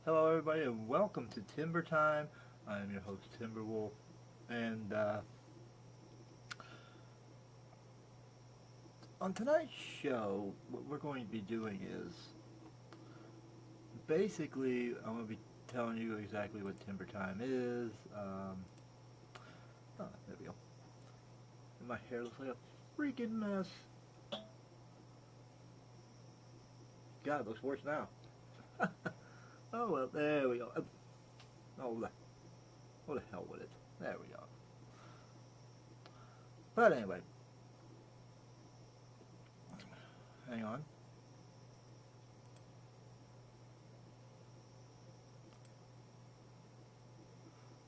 Hello, everybody, and welcome to Timber Time. I am your host, Timberwolf, and on tonight's show, what we're going to be doing is basically I'm going to be telling you exactly what Timber Time is. There we go. And my hair looks like a freaking mess. God, it looks worse now. Oh well, there we go. Oh the hell with it. There we go. But anyway, hang on.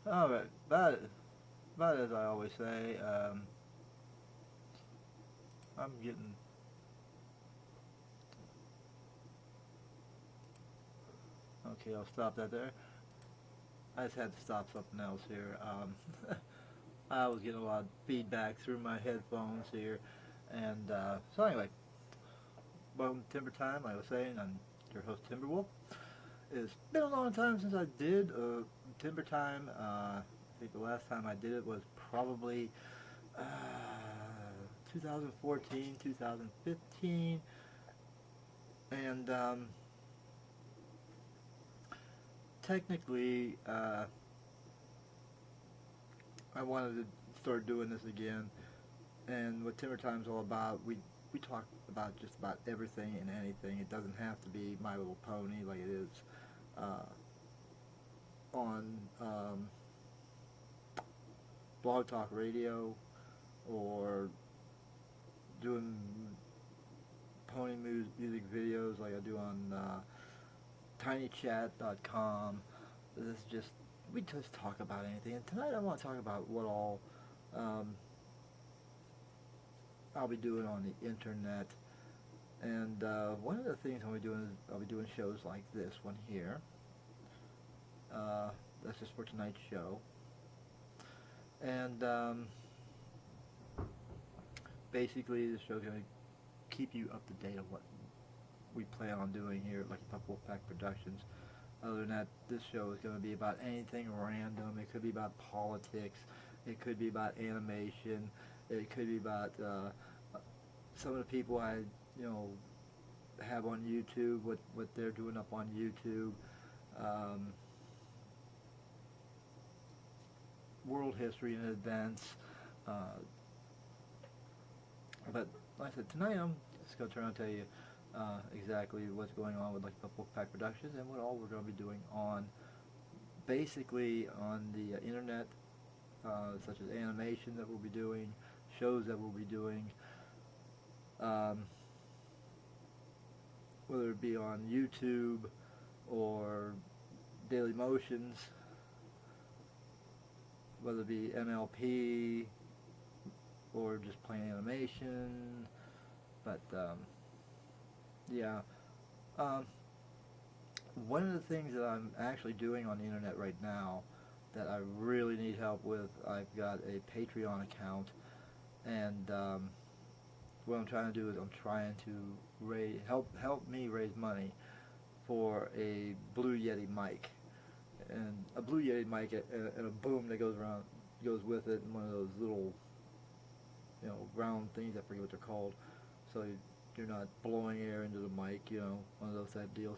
All right, but as I always say, I'm getting. Okay, I'll stop that there. I just had to stop something else here. I was getting a lot of feedback through my headphones here, and so anyway, welcome to Timber Time. Like I was saying, I'm your host Timberwolf. It's been a long time since I did Timber Time. I think the last time I did it was probably uh, 2014, 2015, and technically I wanted to start doing this again. And what Timber Time's all about, we talk about just about everything and anything. It doesn't have to be My Little Pony like it is uh, on Blog Talk Radio or doing pony music videos like I do on tinychat.com. This is just, we just talk about anything. And tonight I want to talk about what all um, I'll be doing on the internet. And one of the things I'll be doing shows like this one here. That's just for tonight's show. And basically, the show's going to keep you up to date on what we plan on doing here at Lucky Pup Wolfpack Productions. Other than that, this show is going to be about anything random. It could be about politics. It could be about animation. It could be about some of the people I, you know, have on YouTube, what they're doing up on YouTube. Um, World history and events. Uh, but like I said, tonight I'm just going to turn around and tell you exactly what's going on with Lucky Pup Wolfpack Productions and what all we're going to be doing on, basically on the internet, such as animation that we'll be doing, shows that we'll be doing, um, whether it be on YouTube or Daily Motions, whether it be MLP or just plain animation. But yeah, um, one of the things that I'm actually doing on the internet right now that I really need help with, I've got a Patreon account, and what I'm trying to do is I'm trying to help me raise money for a Blue Yeti mic, and a Blue Yeti mic and a boom that goes with it, and one of those little, you know, round things, I forget what they're called, so you're not blowing air into the mic, you know, one of those type deals.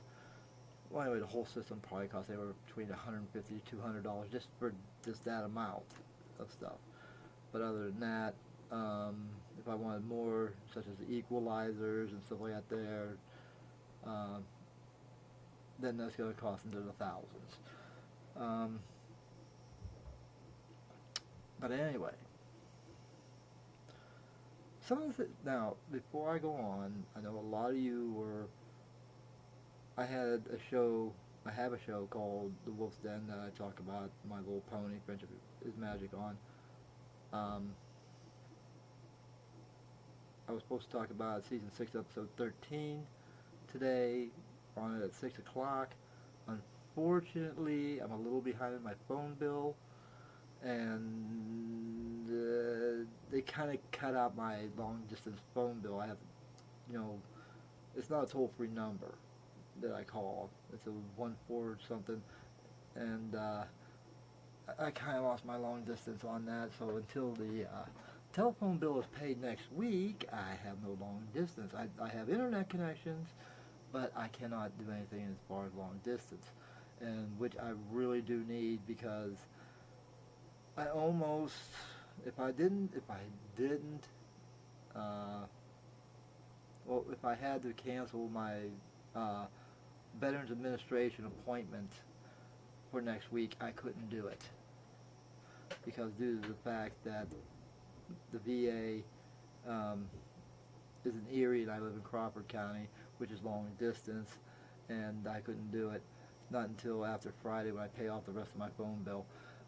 Well, anyway, the whole system probably costs anywhere between $150 to $200 just for just that amount of stuff. But other than that, if I wanted more, such as the equalizers and stuff like that there, um, then that's going to cost into the thousands. Um, but anyway, now, before I go on, I know a lot of you were, I have a show called The Wolf's Den that I talk about My Little Pony, Friendship is Magic on. I was supposed to talk about Season 6, Episode 13 today, on it at 6 o'clock. Unfortunately, I'm a little behind in my phone bill, and they kind of cut out my long distance phone bill. I have, you know, it's not a toll free number. that I call. It's a 1 4 something, and I kind of lost my long distance on that. So until the telephone bill is paid next week, I have no long distance. I have internet connections, but I cannot do anything as far as long distance, and which I really do need, because I almost, if I didn't, well, if I had to cancel my Veterans Administration appointment for next week, I couldn't do it, because due to the fact that the VA is in Erie and I live in Crawford County, which is long distance, and I couldn't do it not until after Friday when I pay off the rest of my phone bill.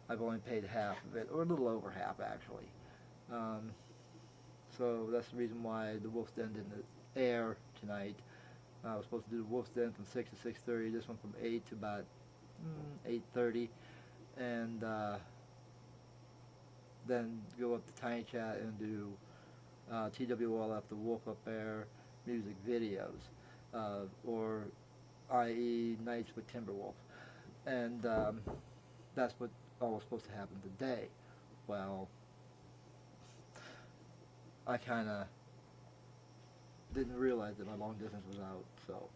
I've only paid half of it, or a little over half actually. So that's the reason why the Wolf's Den didn't air tonight. I was supposed to do the Wolf's Den from 6 to 6:30. This one from 8 to about 8:30, and then go up to Tiny Chat and do TWLF, the Wolf Up Air music videos, or i.e. Nights with Timberwolf, and that's what all was supposed to happen today. Well, I kind of didn't realize that my long distance was out, so.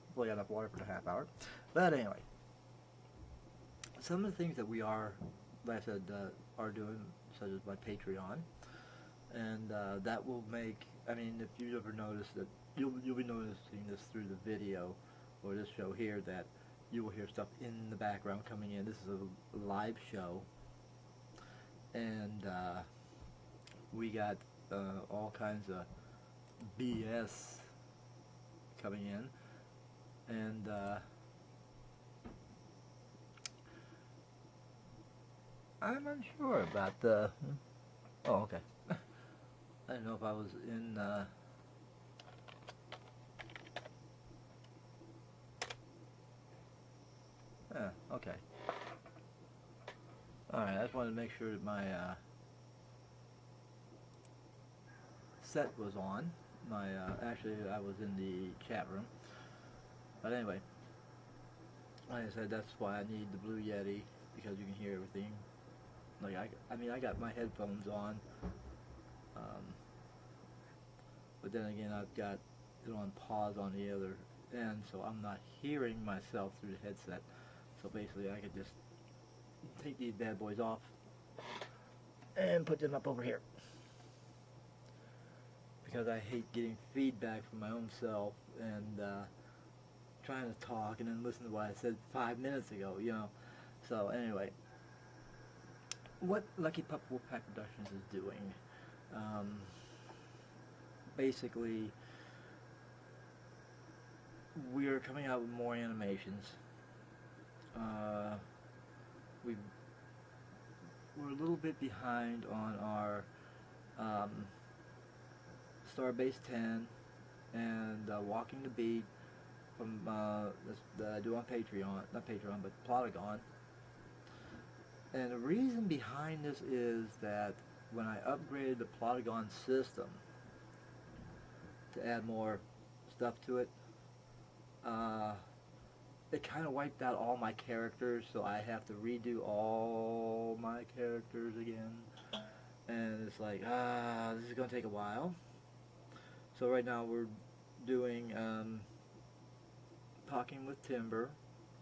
Hopefully I got enough water for the half hour. But anyway, some of the things that we are, like I said, are doing, such as my Patreon, and that will make, I mean, if you ever notice that, you'll be noticing this through the video, or this show here, that you will hear stuff in the background coming in. This is a live show, and we got all kinds of BS coming in, and I'm unsure about the, oh, okay. I don't know if I was in okay. Alright, I just wanted to make sure that my set was on. My actually, I was in the chat room. But anyway, like I said, that's why I need the Blue Yeti, because you can hear everything. Like I mean, I got my headphones on, but then again, I've got it on pause on the other end, so I'm not hearing myself through the headset. So basically, I could just take these bad boys off and put them up over here, because I hate getting feedback from my own self and trying to talk and then listen to what I said 5 minutes ago, you know. So anyway, what Lucky Pup Wolfpack Productions is doing, basically, we are coming out with more animations. We're a little bit behind on our Starbase 10 and Walking the Beat from that I do on Patreon, not Patreon, but Plotagon. And the reason behind this is that when I upgraded the Plotagon system to add more stuff to it, it kind of wiped out all my characters, so I have to redo all my characters again, and it's like, this is going to take a while. So right now we're doing Talking with Timber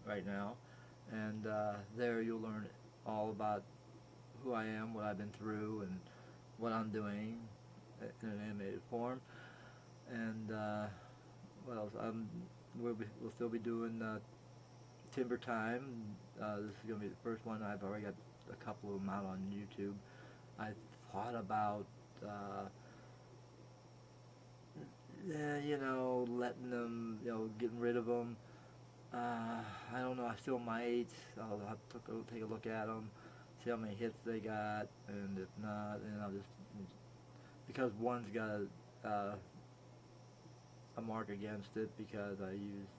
right now, and there you'll learn all about who I am, what I've been through, and what I'm doing in an animated form. And what else? We'll still be doing Timber Time. This is going to be the first one. I've already got a couple of them out on YouTube. I thought about you know, letting them, you know, getting rid of them. I don't know, I still might. I'll have to take a look at them, see how many hits they got, and if not, then I'll just, because one's got a mark against it, because I used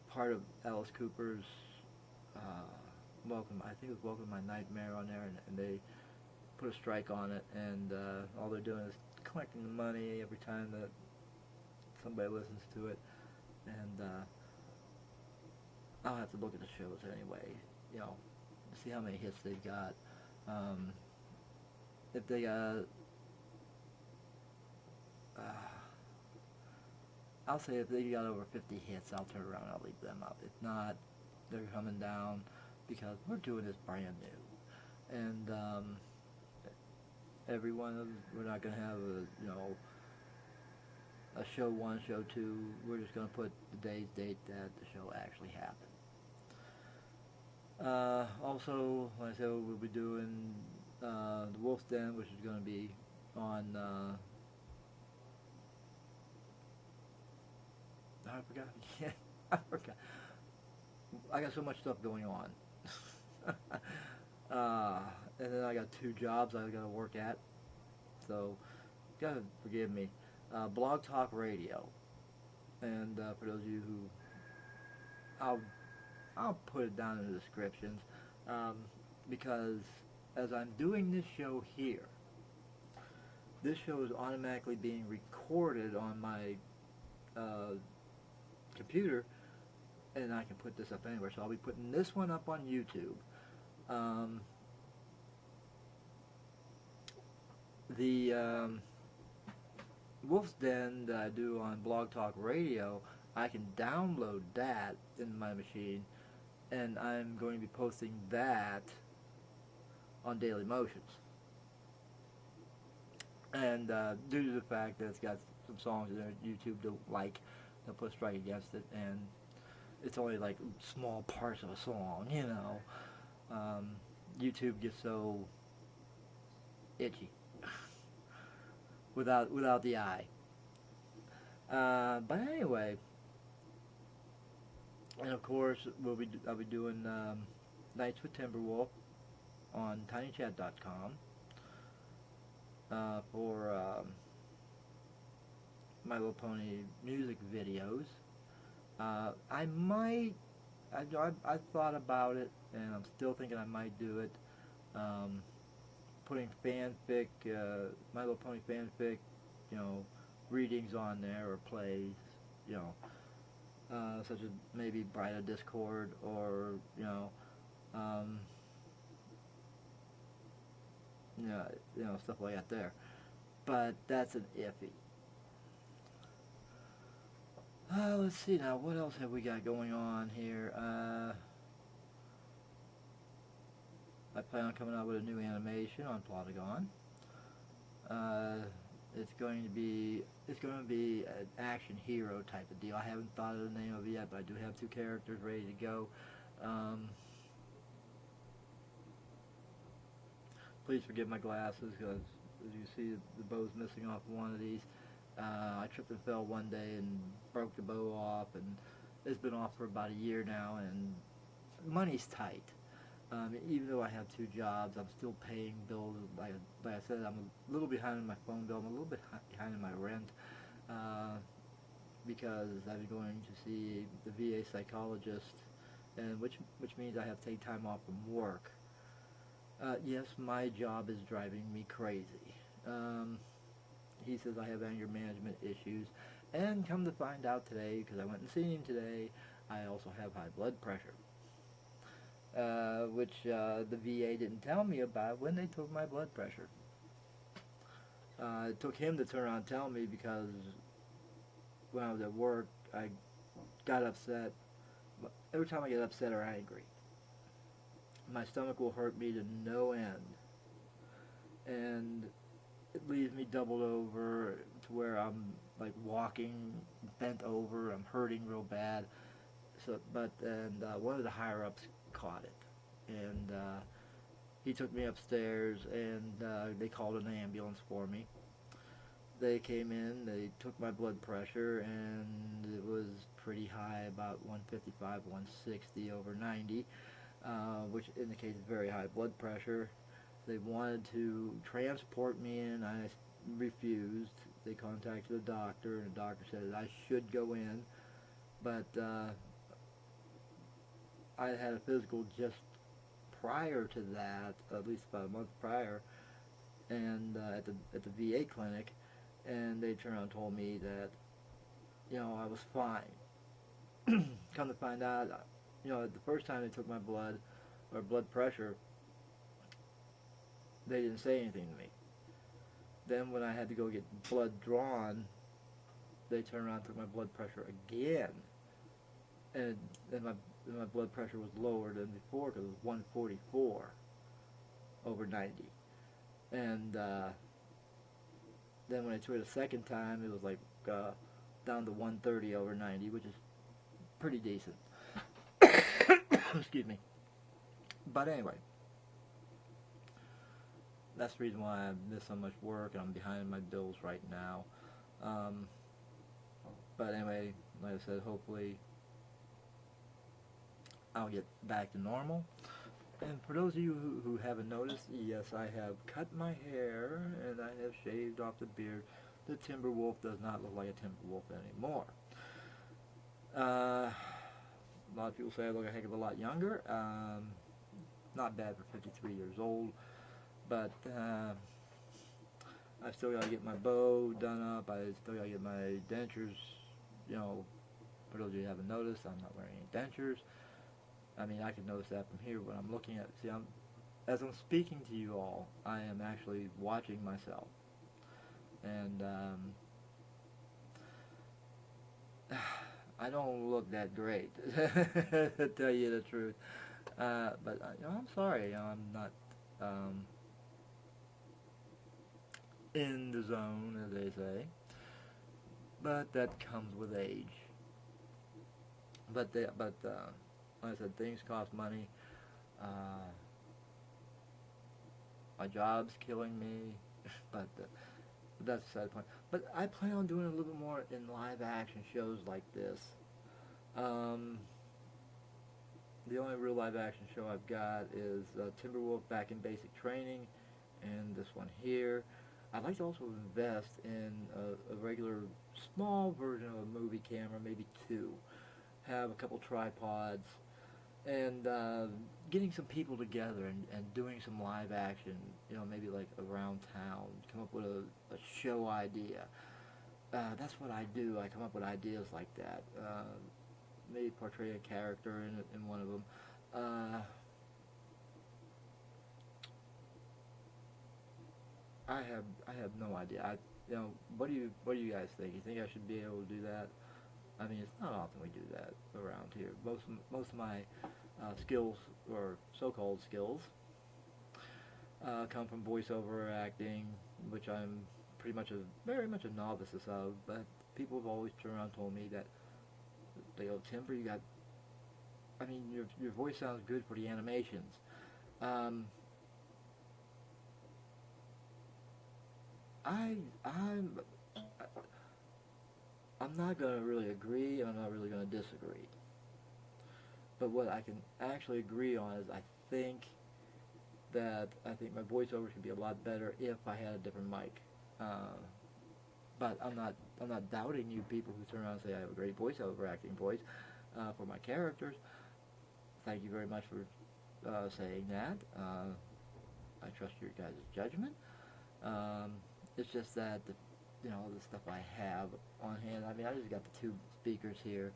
part of Alice Cooper's Welcome, I think it was Welcome to My Nightmare on there, and they put a strike on it, and all they're doing is collecting the money every time that somebody listens to it, and I'll have to look at the shows anyway, you know, see how many hits they've got. If they I'll say if they got over 50 hits, I'll turn around and I'll leave them up. If not, they're coming down because we're doing this brand new, and every one of we're not going to have a show 1, show 2. We're just going to put the day's date that the show actually happened. Also, like I said, we'll be doing the Wolf's Den, which is going to be on. I forgot. Yeah, I forgot. I got so much stuff going on. And then I got 2 jobs I got to work at. So, gotta forgive me. Blog Talk Radio. And for those of you who, I'll put it down in the descriptions, because as I'm doing this show here, this show is automatically being recorded on my computer, and I can put this up anywhere. So I'll be putting this one up on YouTube. The Wolf's Den that I do on Blog Talk Radio, I can download that in my machine, and I'm going to be posting that on Daily Motions. And due to the fact that it's got some songs in there YouTube don't like, they'll put a strike against it, and it's only like small parts of a song, you know. YouTube gets so itchy without the eye. But anyway, and of course I'll be doing Nights with Timberwolf on tinychat.com for My Little Pony music videos. I thought about it, and I'm still thinking I might do it. Putting fanfic, My Little Pony fanfic, you know, readings on there, or plays, you know, such as maybe Bride of Discord, or you know, stuff like that there. But that's an iffy. Let's see now, what else have we got going on here? I plan on coming out with a new animation on Plotagon. It's going to be an action hero type of deal. I haven't thought of the name of it yet, but I do have 2 characters ready to go. Please forgive my glasses, because as you see, the bow's missing off one of these. I tripped and fell one day and broke the bow off, and it's been off for about a year now, and money's tight. Even though I have 2 jobs, I'm still paying bills. Like I said, I'm a little behind in my phone bill. I'm a little bit behind in my rent, because I've been going to see the VA psychologist, and which means I have to take time off from work. Yes, my job is driving me crazy. He says I have anger management issues, and come to find out today, because I went and seen him today, I also have high blood pressure, which the VA didn't tell me about when they took my blood pressure. It took him to turn around and tell me, because when I was at work, I got upset. Every time I get upset or angry, my stomach will hurt me to no end, and it leaves me doubled over to where I'm like walking bent over. I'm hurting real bad. So, and one of the higher ups caught it, and he took me upstairs, and they called an ambulance for me. They came in, they took my blood pressure, and it was pretty high, about 155, 160 over 90, which indicates very high blood pressure. They wanted to transport me in. I refused. They contacted a doctor, and the doctor said I should go in, but I had a physical just prior to that, at least about a month prior, and at the VA clinic, and they turned around and told me that I was fine. Come to find out, the first time they took my blood or blood pressure, they didn't say anything to me. Then when I had to go get blood drawn, they turned around and took my blood pressure again, and my blood pressure was lower than before because it was 144 over 90, and then when I took it a second time, it was like down to 130 over 90, which is pretty decent. Excuse me. But anyway, that's the reason why I miss so much work and I'm behind my bills right now. But anyway, like I said, hopefully I'll get back to normal. And for those of you who haven't noticed, yes, I have cut my hair and I have shaved off the beard. The Timberwolf does not look like a Timberwolf anymore. A lot of people say I look a heck of a lot younger. Not bad for 53 years old, but I still got to get my bow done up. I still got to get my dentures. For those of you who haven't noticed, I'm not wearing any dentures. I mean, I can notice that from here when I'm looking at. See, as I'm speaking to you all, I am actually watching myself, and I don't look that great, to tell you the truth. But I'm sorry, I'm not in the zone, as they say. But that comes with age. But like I said, things cost money. My job's killing me, but that's the sad point. But I plan on doing a little bit more in live action shows like this. The only real live action show I've got is Timberwolf Back in Basic Training, and this one here. I'd like to also invest in a regular small version of a movie camera, maybe two. Have a couple tripods, and getting some people together and doing some live action, maybe like around town, come up with a show idea. That's what I do. I come up with ideas like that. Maybe portray a character in one of them. I have no idea. What do you guys think? You think I should be able to do that? I mean, it's not often we do that around here. Most of my skills, or so-called skills, come from voiceover acting, which I'm very much a novice of. But people have always turned around and told me that they go, Timber, your voice sounds good for the animations. I'm not going to really agree, and I'm not really going to disagree. But what I can actually agree on is I think my voiceovers could be a lot better if I had a different mic. But I'm not doubting you people who turn around and say I have a great voiceover acting voice for my characters. Thank you very much for saying that. I trust your guys' judgment. It's just that the stuff I have on hand. I mean, I just got the two speakers here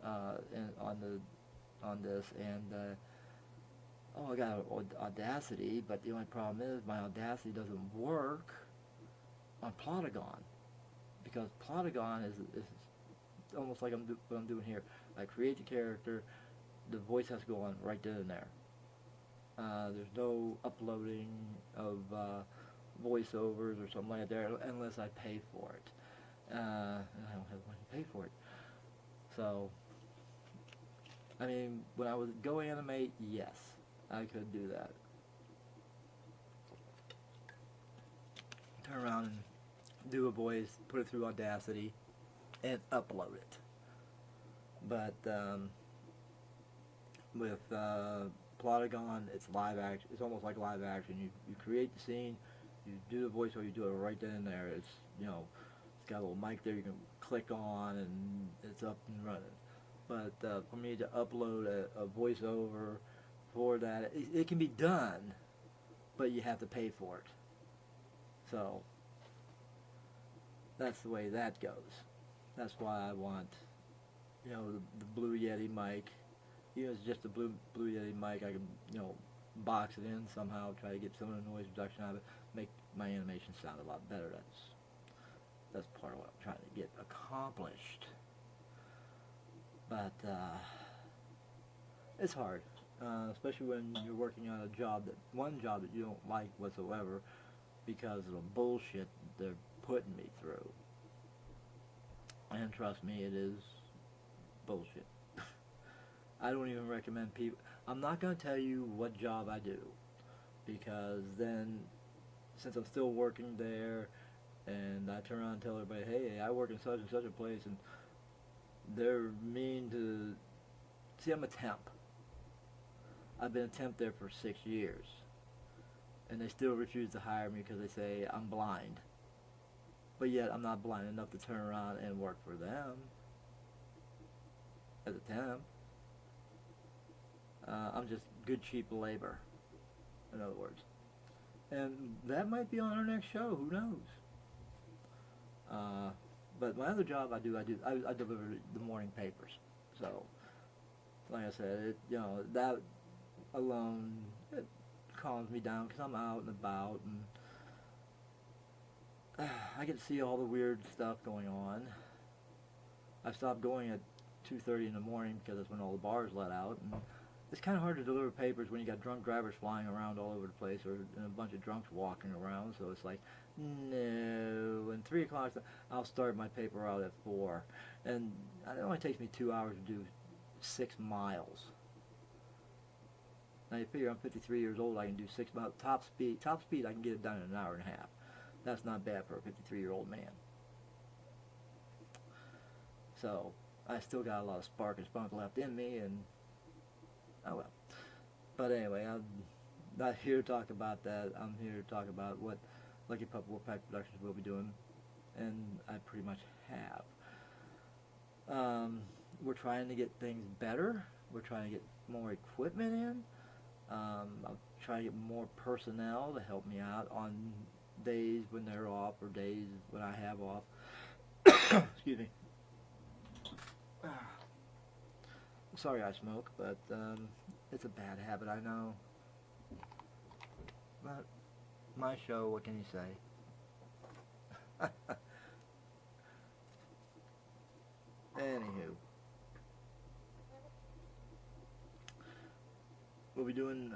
on this, and I got Audacity, but the only problem is my Audacity doesn't work on Plotagon, because Plotagon is almost like what I'm doing here. I create the character, the voice has to go on right then and there. There's no uploading of voiceovers or something like that unless I pay for it. And I don't have money to pay for it. So, I mean, when I was Go Animate, yes, I could do that. Turn around and do a voice, put it through Audacity, and upload it. But with Plotagon, it's live action. It's almost like live action. You create the scene, you do the voice, or you do it right then and there. It's it's got a little mic there you can click on, and it's up and running. But for me to upload a voiceover for that, it can be done, but you have to pay for it. So that's the way that goes. That's why I want, the Blue Yeti mic. Even if it's just a Blue Yeti mic, I can, box it in somehow, try to get some of the noise reduction out of it, make my animation sound a lot better. That's part of what I'm trying to get accomplished. But it's hard, especially when you're working on one job that you don't like whatsoever, because of the bullshit they're putting me through. And trust me, it is bullshit. I don't even recommend people. I'm not going to tell you what job I do, because then, since I'm still working there, and I turn around and tell everybody, hey, I work in such and such a place, and they're mean to... See, I'm a temp. I've been a temp there for 6 years, and they still refuse to hire me because they say I'm blind. But yet I'm not blind enough to turn around and work for them as a temp. I'm just good, cheap labor, in other words. And that might be on our next show, who knows? But my other job I deliver the morning papers. So, like I said, that alone, it calms me down, because I'm out and about, and I get to see all the weird stuff going on. I stopped going at 2:30 in the morning because that's when all the bars let out, and it's kind of hard to deliver papers when you got drunk drivers flying around all over the place, or a bunch of drunks walking around. So it's like, no. And 3 o'clock, I'll start my paper out at 4, and it only takes me 2 hours to do 6 miles. Now you figure I'm 53 years old, I can do 6 miles top speed. Top speed, I can get it done in an hour and a half. That's not bad for a 53-year-old man. So I still got a lot of spark and spunk left in me, and oh well. But anyway, I'm not here to talk about that. I'm here to talk about what Lucky Pup Wolfpack Productions will be doing, and I pretty much have. We're trying to get things better. We're trying to get more equipment in. I'll try to get more personnel to help me out on days when they're off, or days when I have off. Excuse me. Sorry I smoke, but it's a bad habit, I know. But my show, what can you say? Anywho, we'll be doing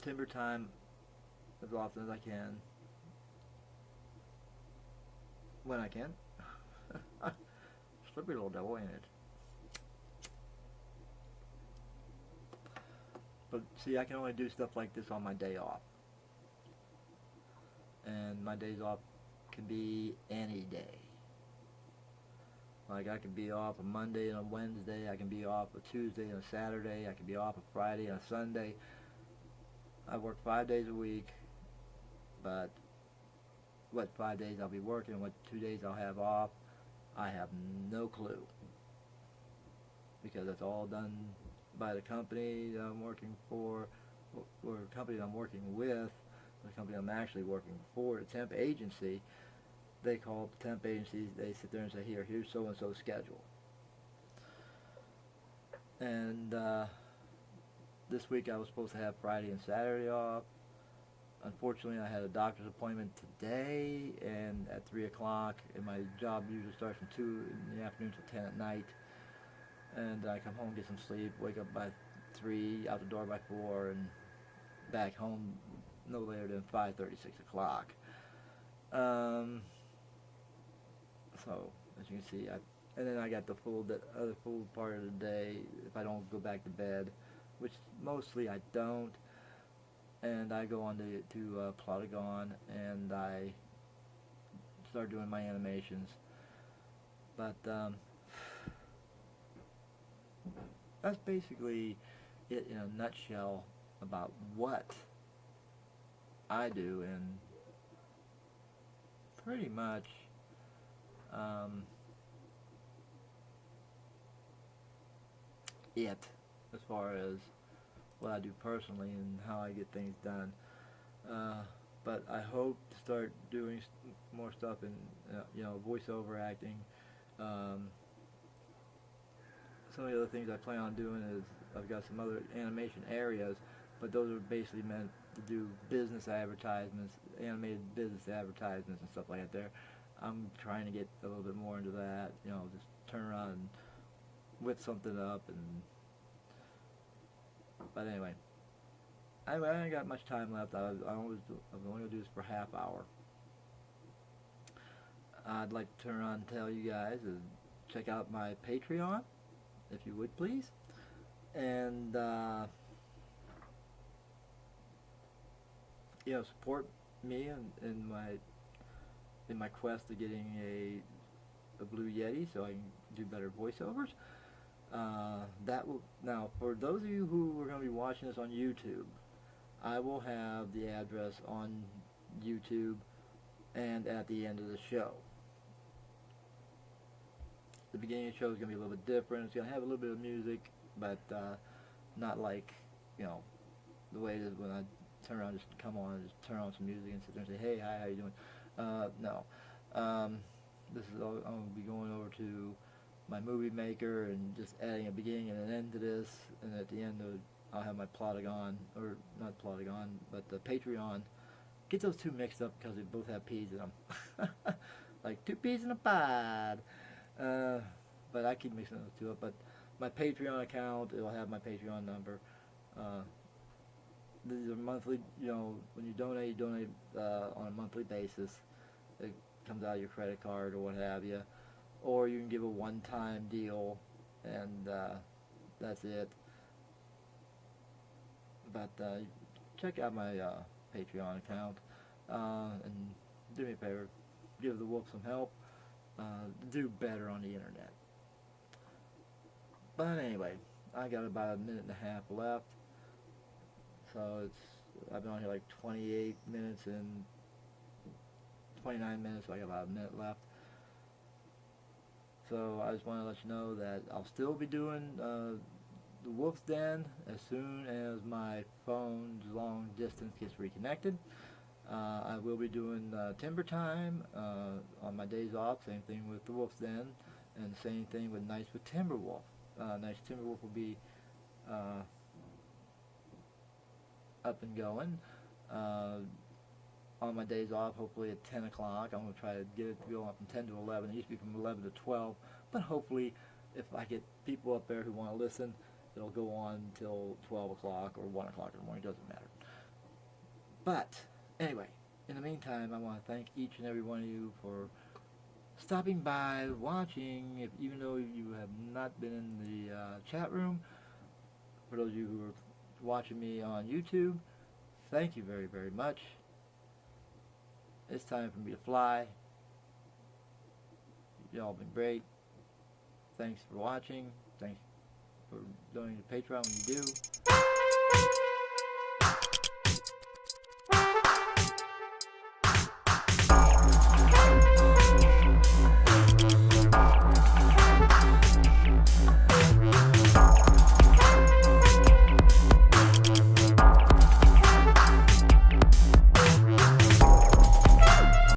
Timber Time as often as I can. When I can. Slippery little devil, ain't it? But see, I can only do stuff like this on my day off. And my days off can be any day. Like, I can be off a Monday and a Wednesday, I can be off a Tuesday and a Saturday, I can be off a Friday and a Sunday. I work 5 days a week, but what 5 days I'll be working, what 2 days I'll have off, I have no clue. Because it's all done by the company that I'm working for, or the company that I'm working with, the company I'm actually working for, the temp agency. They call the temp agencies, they sit there and say, here's so-and-so's schedule. And this week I was supposed to have Friday and Saturday off. Unfortunately, I had a doctor's appointment today, and at 3 o'clock, and my job usually starts from 2 in the afternoon till 10 at night. And I come home, get some sleep, wake up by 3, out the door by 4, and back home no later than 5:30, 6 o'clock. So, as you can see, and then I got the other full part of the day if I don't go back to bed, which mostly I don't. And I go on to Plotagon, and I start doing my animations. But that's basically it in a nutshell about what I do, and pretty much it as far as what I do personally and how I get things done. but I hope to start doing more stuff in voiceover acting. Um, some of the other things I plan on doing is I've got some other animation areas, but those are basically meant to do business advertisements, animated business advertisements and stuff like that there. I'm trying to get a little bit more into that, just turn around and whip something up. But anyway, I ain't got much time left. I'm only going to do this for half hour. I'd like to turn around and tell you guys to check out my Patreon, if you would please. And support me in my quest to getting a Blue Yeti so I can do better voiceovers. Now for those of you who are going to be watching this on YouTube, I will have the address on YouTube and at the end of the show. The beginning of the show is going to be a little bit different. It's going to have a little bit of music, but not like the way it is when I turn around, just come on and just turn on some music and sit there and say, hey, hi, how you doing? No. This is all, I'm going to be going over to my movie maker and just adding a beginning and an end to this, and at the end I'll have my Plotagon, or not Plotagon, but the Patreon. Get those two mixed up because they both have P's in them. Like 2 peas in a pod. But I keep mixing those two up. But my Patreon account, it'll have my Patreon number. These are monthly, when you donate on a monthly basis. It comes out of your credit card or what have you. Or you can give a one-time deal, and that's it. But check out my Patreon account, and do me a favor, give the wolf some help, do better on the internet. But anyway, I got about 1.5 minutes left, so I've been on here like 28 minutes and 29 minutes, so I got about 1 minute left. So I just want to let you know that I'll still be doing the Wolf's Den as soon as my phone's long distance gets reconnected. I will be doing Timber Time on my days off, same thing with the Wolf's Den, and same thing with Nights with Timberwolf. Nights with Timberwolf will be up and going on my days off, hopefully at 10 o'clock. I'm going to try to get it to go up from 10 to 11. It used to be from 11 to 12, but hopefully if I get people up there who want to listen, it'll go on until 12 o'clock or 1 o'clock in the morning. It doesn't matter. But anyway, in the meantime, I want to thank each and every one of you for stopping by, watching, even though you have not been in the chat room. For those of you who are watching me on YouTube, thank you very, very much. It's time for me to fly. Y'all been great. Thanks for watching. Thanks for donating to Patreon when you do.